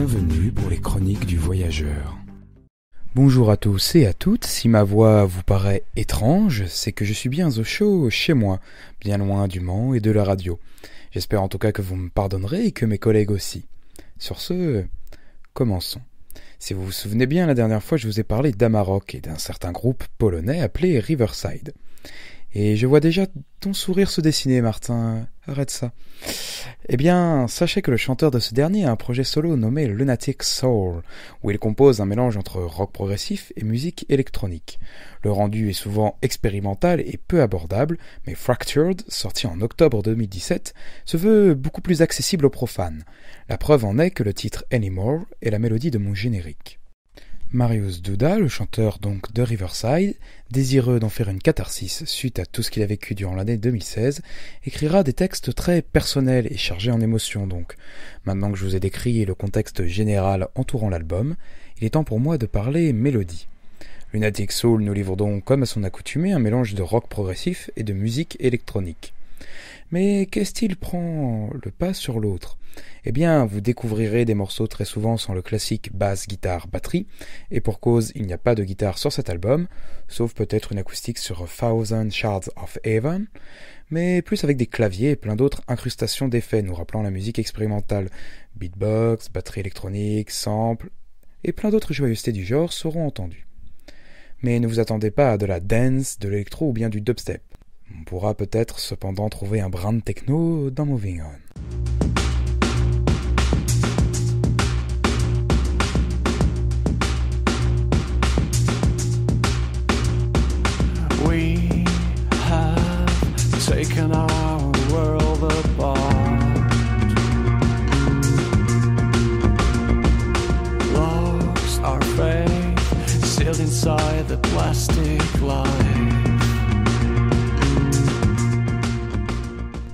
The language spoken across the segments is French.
bienvenue pour les chroniques du voyageur. Bonjour à tous et à toutes, si ma voix vous paraît étrange, c'est que je suis bien au chaud chez moi, bien loin du Mans et de la radio. J'espère en tout cas que vous me pardonnerez et que mes collègues aussi. Sur ce, commençons. Si vous vous souvenez bien, la dernière fois je vous ai parlé d'Amarok et d'un certain groupe polonais appelé Riverside. Et je vois déjà ton sourire se dessiner, Martin. Arrête ça. Eh bien, sachez que le chanteur de ce dernier a un projet solo nommé Lunatic Soul, où il compose un mélange entre rock progressif et musique électronique. Le rendu est souvent expérimental et peu abordable, mais Fractured, sorti en octobre 2017, se veut beaucoup plus accessible aux profanes. La preuve en est que le titre Anymore est la mélodie de mon générique. Mariusz Duda, le chanteur donc de Riverside, désireux d'en faire une catharsis suite à tout ce qu'il a vécu durant l'année 2016, écrira des textes très personnels et chargés en émotions donc. Maintenant que je vous ai décrit le contexte général entourant l'album, il est temps pour moi de parler mélodie. Lunatic Soul nous livre donc, comme à son accoutumée, un mélange de rock progressif et de musique électronique. Mais qu'est-ce qu'il prend le pas sur l'autre ? Eh bien, vous découvrirez des morceaux très souvent sans le classique basse, guitare, batterie, et pour cause, il n'y a pas de guitare sur cet album, sauf peut-être une acoustique sur A Thousand Shards of Heaven, mais plus avec des claviers et plein d'autres incrustations d'effets nous rappelant la musique expérimentale, beatbox, batterie électronique, sample, et plein d'autres joyeusetés du genre seront entendues. Mais ne vous attendez pas à de la dance, de l'électro ou bien du dubstep. On pourra peut-être cependant trouver un brin de techno dans Moving On. We have taken our world apart, lost our faith, sealed inside the plastic life.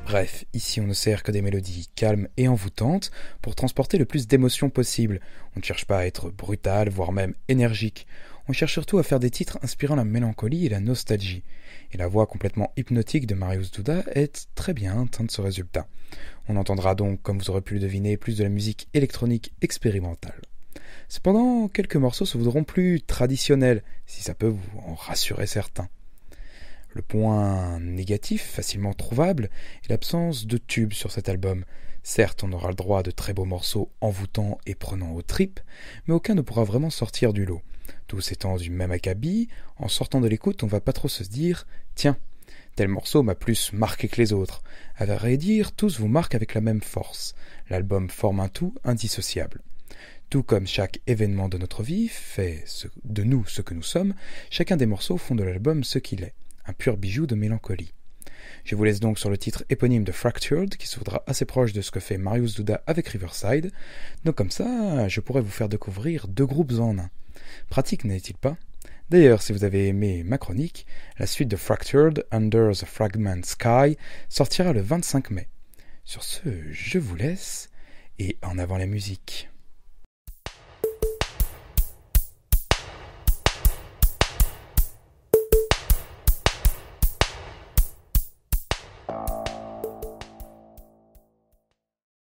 Bref, ici on ne sert que des mélodies calmes et envoûtantes pour transporter le plus d'émotions possible. On ne cherche pas à être brutal, voire même énergique. On cherche surtout à faire des titres inspirant la mélancolie et la nostalgie. Et la voix complètement hypnotique de Mariusz Duda est très bien teinte de ce résultat. On entendra donc, comme vous aurez pu le deviner, plus de la musique électronique expérimentale. Cependant, quelques morceaux se voudront plus traditionnels, si ça peut vous en rassurer certains. Le point négatif, facilement trouvable, est l'absence de tubes sur cet album. Certes, on aura le droit à de très beaux morceaux envoûtants et prenant aux tripes, mais aucun ne pourra vraiment sortir du lot. Tous étant du même acabit, en sortant de l'écoute, on va pas trop se dire « Tiens, tel morceau m'a plus marqué que les autres ». À vrai dire, tous vous marquent avec la même force. L'album forme un tout indissociable. Tout comme chaque événement de notre vie fait de nous ce que nous sommes, chacun des morceaux font de l'album ce qu'il est. Un pur bijou de mélancolie. Je vous laisse donc sur le titre éponyme de Fractured, qui se voudra assez proche de ce que fait Mariusz Duda avec Riverside. Donc comme ça, je pourrais vous faire découvrir deux groupes en un. Pratique, n'est-il pas ? D'ailleurs, si vous avez aimé ma chronique, la suite de Fractured, Under the Fragment Sky, sortira le 25 mai. Sur ce, je vous laisse, et en avant la musique.